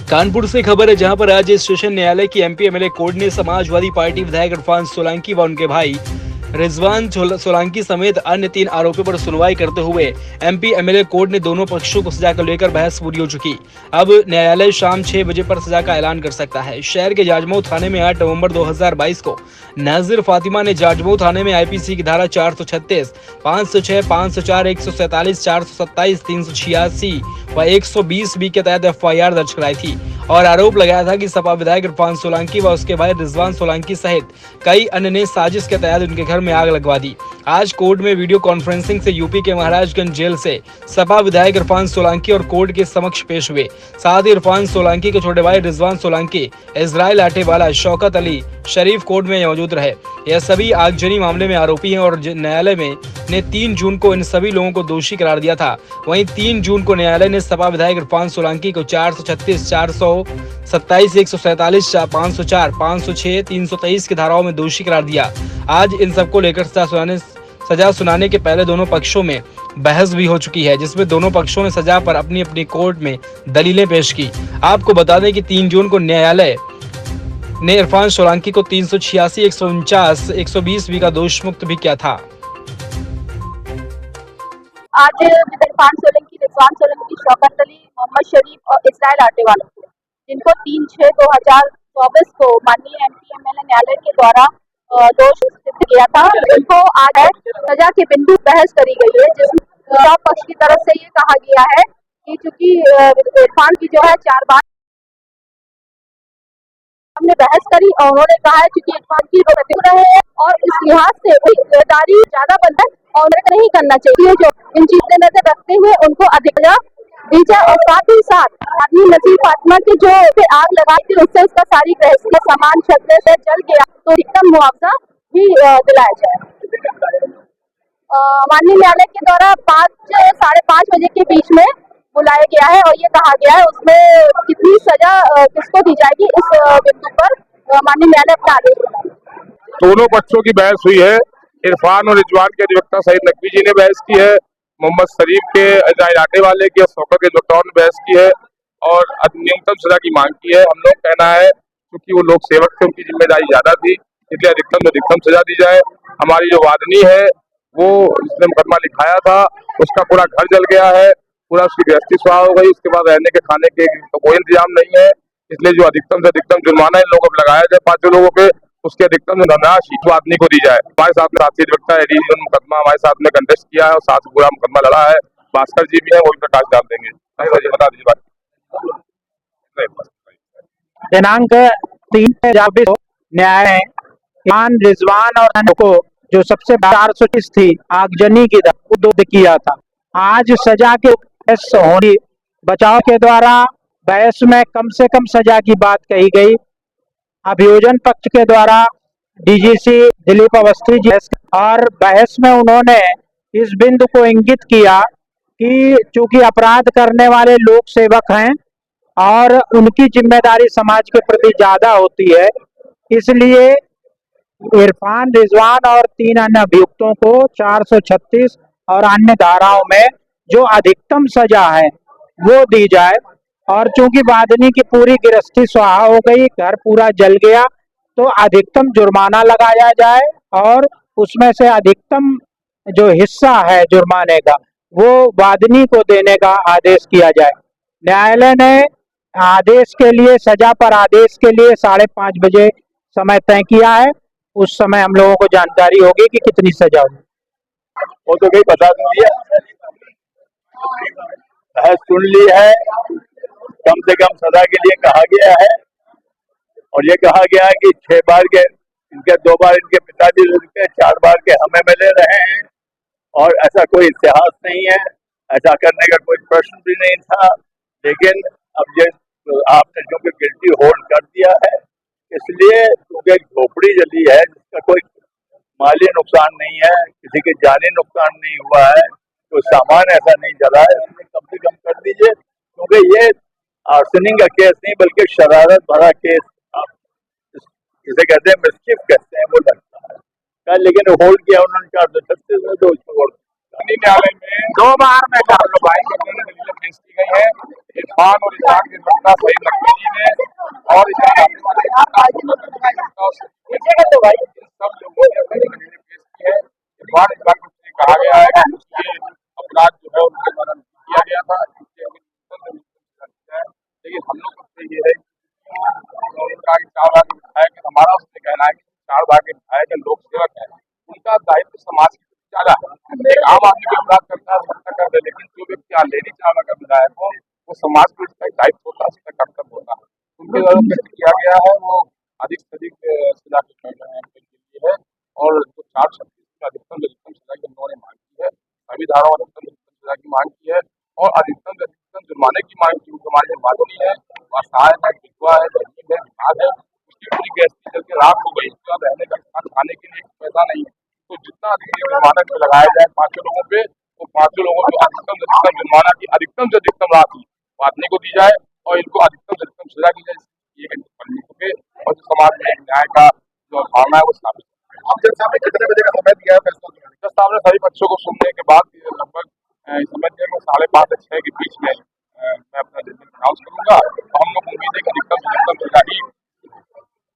कानपुर से खबर है, जहां पर आज स्टेशन न्यायालय की एमपी एमएलए कोर्ट ने समाजवादी पार्टी विधायक इरफान सोलंकी व उनके भाई रिजवान सोलंकी समेत अन्य 3 आरोपियों पर सुनवाई करते हुए एमपी एमएलए कोर्ट ने दोनों पक्षों को सजा को लेकर बहस पूरी हो चुकी। अब न्यायालय शाम 6 बजे पर सजा का ऐलान कर सकता है। शहर के जाजमऊ थाने में 8 नवंबर 2022 को नाजिर फातिमा ने जाजमऊ थाने में आईपीसी की धारा 436, 506, 504, 147, 427, 386 व 120 बी के तहत एफआईआर दर्ज कराई थी और आरोप लगाया था कि सपा विधायक इरफान सोलंकी व उसके भाई रिजवान सोलंकी सहित कई अन्य ने साजिश के तहत उनके घर में आग लगवा दी। आज कोर्ट में वीडियो कॉन्फ्रेंसिंग से यूपी के महाराजगंज जेल से सपा विधायक इरफान सोलंकी और कोर्ट के समक्ष पेश हुए। साथ ही इरफान सोलंकी के छोटे भाई रिजवान सोलंकी, इजराइल आटेवाला, शौकत अली शरीफ कोर्ट में मौजूद रहे। यह सभी आगजनी मामले में आरोपी हैं और न्यायालय ने 3 जून को इन सभी लोगों को दोषी करार दिया था। वहीं 3 जून को न्यायालय ने सपा विधायक इरफान सोलंकी को 436, 427, 147, 504, 506, 323 की धाराओं में दोषी करार दिया। आज इन सबको लेकर सजा सुनाने के पहले दोनों पक्षों में बहस भी हो चुकी है, जिसमें दोनों पक्षों ने सजा पर अपनी अपनी कोर्ट में दलीलें पेश की। आपको बता दें कि 3 जून को न्यायालय ने इरफान सोलंकी को 386, 149, 120 बी का दोष मुक्त भी किया था। आज इरफान सोलंकी, रिजवान सोलंकी, शौकत अली, मोहम्मद शरीफ और इजराइल आटेवाला जिनको 3/6/2024 को माननीय एमपी एमएलए न्यायालय के द्वारा दोष सिद्ध किया था, उनको आज सजा के बिंदु बहस करी गई है, जिसमें पक्ष की तरफ से ये कहा गया है कि चूंकि इरफान की जो है 4 बार हमने बहस करी और उन्होंने कहा है क्योंकि इरफान की प्रतिक्रिया रहे हैं और इस लिहाज से जिम्मेदारी ज्यादा बनता है और नहीं करना चाहिए। जो इन चीजें नजर रखते हुए उनको अधिक दी जाए और साथ ही साथ आदमी नजीर फातिमा की जो आग लगाई थी उससे उसका सारी गृहस्थी सामान छतने से जल गया, तो अधिकतम मुआवजा भी दिलाया जाए। माननीय न्यायालय के द्वारा 5-5:30 बजे के बीच में बुलाया गया है और ये कहा गया है उसमें कितनी सजा किसको दी जाएगी, इस बिंदु पर माननीय न्यायालय अपना आदेश देगा। दोनों पक्षों की बहस हुई है। इरफान और रिजवान के अधिवक्ता सईद नकवी जी ने बहस की है, मोहम्मद शरीफ के, इजराइल आटेवाले की और शौकत के अधिवक्ताओं ने बहस की है और न्यूनतम सजा की मांग की है। हम लोग कहना है क्योंकि वो लोग सेवक थे, उनकी जिम्मेदारी ज्यादा थी, इसलिए अधिकतम सजा दी जाए। हमारी जो वादनी है वो जिसने मुकदमा लिखाया था उसका पूरा घर जल गया है, पूरा उसकी गृहस्थी स्वाह हो गई, उसके बाद रहने के खाने के तो कोई इंतजाम नहीं है, इसलिए जो अधिकतम से अधिकतम जुर्माना इन लोगों पर लगाया जाए 5 लोगों पे, उसके अधिकतम धनराशि आदमी को दी जाए। हमारे साथ में साथी अधिवक्ता एडिशनल मुकदमा हमारे साथ में कंटेस्ट किया है और साथ पूरा मुकदमा लड़ा है। भास्कर जी भी है, वो भी प्रकाश डाल देंगे। बता दीजिए बात। दिनांक 3 न्यायालय इरफान, रिजवान और को जो सबसे 430 थी आगजनी की दर्ज किया था। आज सजा के होनी बचाव के द्वारा बहस में कम से कम सजा की बात कही गई। अभियोजन पक्ष के द्वारा डीजीसी दिलीप अवस्थी जी और बहस में उन्होंने इस बिंदु को इंगित किया कि चूंकि अपराध करने वाले लोक सेवक हैं और उनकी जिम्मेदारी समाज के प्रति ज्यादा होती है, इसलिए इरफान, रिजवान और 3 अन्य अभियुक्तों को 436 और अन्य धाराओं में जो अधिकतम सजा है वो दी जाए। और चूंकि वादनी की पूरी गृहस्थी स्वाहा हो गई, घर पूरा जल गया, तो अधिकतम जुर्माना लगाया जाए और उसमें से अधिकतम जो हिस्सा है जुर्माने का वो वादनी को देने का आदेश किया जाए। न्यायालय ने आदेश के लिए, सजा पर आदेश के लिए 5:30 बजे समय तय किया है। उस समय हम लोगों को जानकारी होगी कि कितनी सजा होगी। वो तो कहीं बता दीजिए, बहस सुन ली है, कम से कम सजा के लिए कहा गया है और ये कहा गया है कि 6 बार के इनके 2 बार इनके पिताजी रहे, 4 बार के हम एमएलए रहे हैं और ऐसा कोई इतिहास नहीं है, ऐसा करने का कोई प्रश्न भी नहीं था। लेकिन अब ये आपने जो कि गिल्टी होल्ड कर दिया है, इसलिए क्योंकि झोपड़ी जली है जिसका कोई माली नुकसान नहीं है, किसी के जानी नुकसान नहीं हुआ है, कोई सामान ऐसा नहीं जला है, इसलिए कम से कम कर दीजिए। क्योंकि ये आर्सनिंग का केस नहीं बल्कि शरारत भरा केस, जिसे कहते हैं मिस्चिफ कहते हैं, वो लगता है। लेकिन होल्ड किया उन्होंने 436 में, तो न्यायालय में 2 बार में कर लो भाई। दलीलें पेश की गई है इरफान और इरफान के अधिवक्ता सईद नकवी जी ने और सब लोगों ने अपनी दलीलें पेश की है। इरफान को कहा गया है कि ये अपराध जो है उनके द्वारा किया गया था, लेकिन हम लोग से ये है उनका 4 भाग विधायक है, हमारा उससे कहना है कि 4 भाग के विधायक है, लोक सेवक है, उनका दायित्व समाज के प्रति ज्यादा है। एक आम आदमी को अपराध करता है हत्या कर दे, लेकिन जो व्यक्ति ऑलरेडी 4 भाग का विधायक हो वो समाज के प्रति दायित्व होता है, उसका कर्तव्य होता है। उनके द्वारा व्यक्त किया गया है वो अधिक से अधिक सजा के लिए है और जो 436 अधिकतम से अधिकतम सजा की उन्होंने मांग की है, सभी धाराओं में अधिकतम से अधिकतम सजा की मांग की है और अधिकतम से अधिकतम जुर्माने की मांग की। हमारे माधुनी है, असहाय है, विधवा है, गरीब है, बीमार है, उसकी पूरी गृहस्थी चल के राख हो गई, उसके बाद रहने का स्थान, खाने के लिए पैसा नहीं है, तो जितना अधिक जुर्माना लगाया जाए 5 लोगों पे, तो 5 लोगों को अधिकतम से अधिकतम जुर्माना की अधिकतम से अधिकतम राशि बांटने को दी जाए और इनको अधिकतम से अधिकतम सजा की जाए, के और समाज में न्याय का जो भावना है वो स्थापित। अब जब साहब ने कितने बजे का समय दिया है फैसला सुनाने? जज साहब ने सभी पक्षों को सुनने के बाद लगभग समझ 5:30 से 6 के बीच में मैं अपना जजमेंट अनाउंस करूंगा